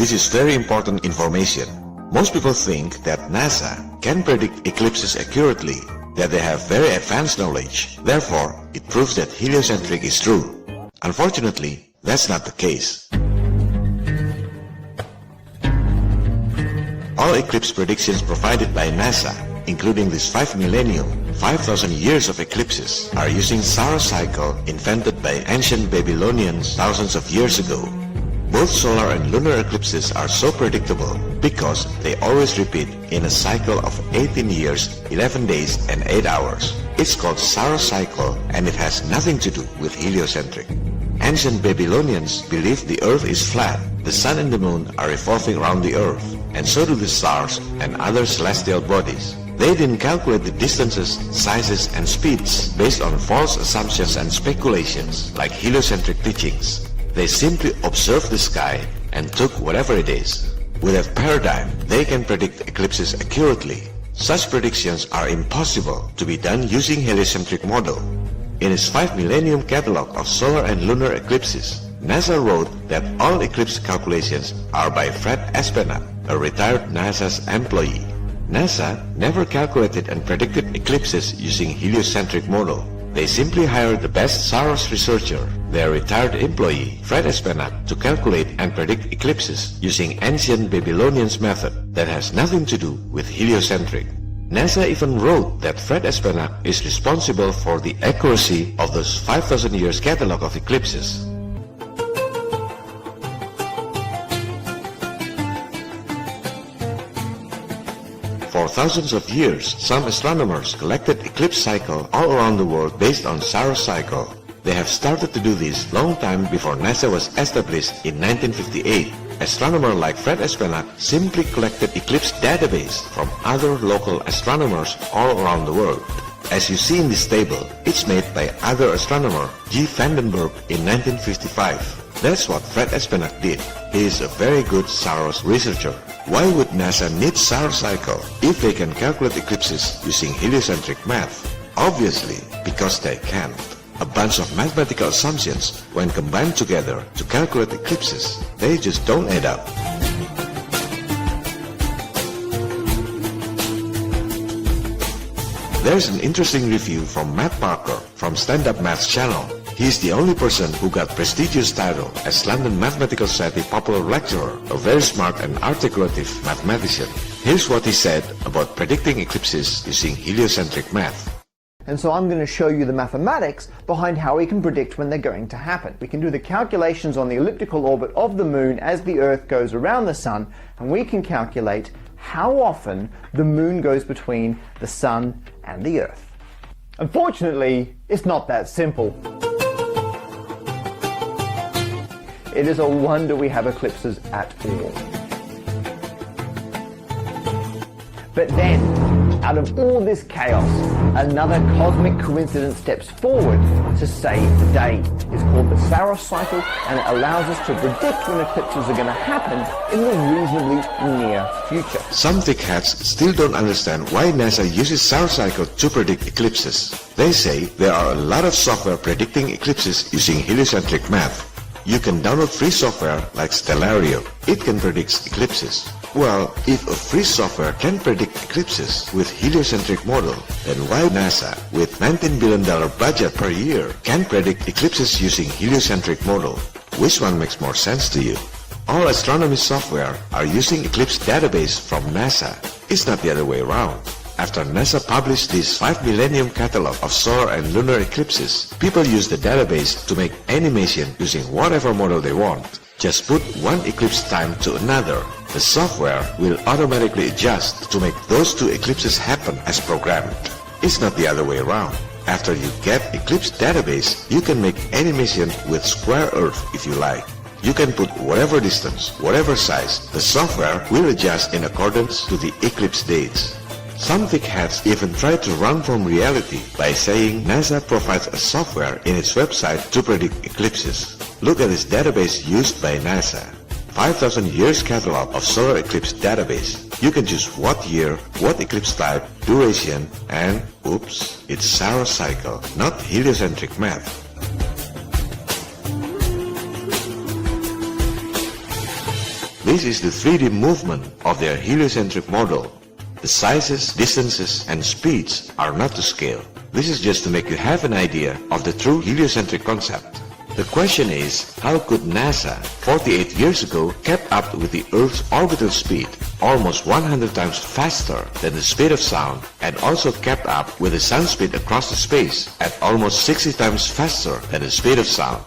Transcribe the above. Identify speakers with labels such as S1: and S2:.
S1: This is very important information. Most people think that NASA can predict eclipses accurately, that they have very advanced knowledge. Therefore, it proves that heliocentric is true. Unfortunately, that's not the case. All eclipse predictions provided by NASA, including this 5 millennium, 5,000 years of eclipses, are using Saros cycle invented by ancient Babylonians thousands of years ago. Both solar and lunar eclipses are so predictable because they always repeat in a cycle of 18 years, 11 days and 8 hours. It's called Saros cycle and it has nothing to do with heliocentric. Ancient Babylonians believed the earth is flat, the sun and the moon are revolving around the earth, and so do the stars and other celestial bodies. They didn't calculate the distances, sizes and speeds based on false assumptions and speculations like heliocentric teachings. They simply observed the sky and took whatever it is. With that paradigm, they can predict eclipses accurately. Such predictions are impossible to be done using heliocentric model. In its 5 millennium catalog of solar and lunar eclipses, NASA wrote that all eclipse calculations are by Fred Espenak, a retired NASA's employee. NASA never calculated and predicted eclipses using heliocentric model. They simply hired the best Saros researcher, their retired employee, Fred Espenak, to calculate and predict eclipses using ancient Babylonians method that has nothing to do with heliocentric. NASA even wrote that Fred Espenak is responsible for the accuracy of those 5,000 years catalog of eclipses. For thousands of years, some astronomers collected eclipse cycle all around the world based on Saros cycle. They have started to do this long time before NASA was established in 1958. Astronomers like Fred Espenak simply collected eclipse database from other local astronomers all around the world. As you see in this table, it's made by other astronomer G. Vandenberg in 1955. That's what Fred Espenak did. He is a very good Saros researcher. Why would NASA need Saros cycle if they can calculate eclipses using heliocentric math? Obviously, because they can't. A bunch of mathematical assumptions, when combined together to calculate eclipses, they just don't add up. There's an interesting review from Matt Parker from Stand Up Math's channel. He is the only person who got prestigious title as London Mathematical Society Popular Lecturer, a very smart and articulative mathematician. Here's what he said about predicting eclipses using heliocentric math.
S2: And so I'm going to show you the mathematics behind how we can predict when they're going to happen. We can do the calculations on the elliptical orbit of the moon as the Earth goes around the sun, and we can calculate how often the moon goes between the sun and the Earth. Unfortunately, it's not that simple. It is a wonder we have eclipses at all. But then, out of all this chaos, another cosmic coincidence steps forward to save the day. It's called the Saros cycle, and it allows us to predict when eclipses are going to happen in the reasonably near future.
S1: Some thickheads still don't understand why NASA uses Saros cycle to predict eclipses. They say there are a lot of software predicting eclipses using heliocentric math. You can download free software like Stellarium. It can predict eclipses. Well, if a free software can predict eclipses with heliocentric model, then why NASA, with $19 billion budget per year, can predict eclipses using heliocentric model? Which one makes more sense to you? All astronomy software are using Eclipse database from NASA. It's not the other way around. After NASA published this 5 millennium catalog of solar and lunar eclipses, people use the database to make animation using whatever model they want. Just put one eclipse time to another. The software will automatically adjust to make those two eclipses happen as programmed. It's not the other way around. After you get Eclipse database, you can make animation with square Earth if you like. You can put whatever distance, whatever size. The software will adjust in accordance to the eclipse dates. Some thickheads even try to run from reality by saying NASA provides a software in its website to predict eclipses. Look at this database used by NASA. 5,000 years catalog of solar eclipse database. You can choose what year, what eclipse type, duration, and oops, it's Saros cycle, not heliocentric math. This is the 3D movement of their heliocentric model. The sizes, distances, and speeds are not to scale. This is just to make you have an idea of the true heliocentric concept. The question is, how could NASA 48 years ago kept up with the Earth's orbital speed, almost 100 times faster than the speed of sound, and also kept up with the sound speed across the space at almost 60 times faster than the speed of sound?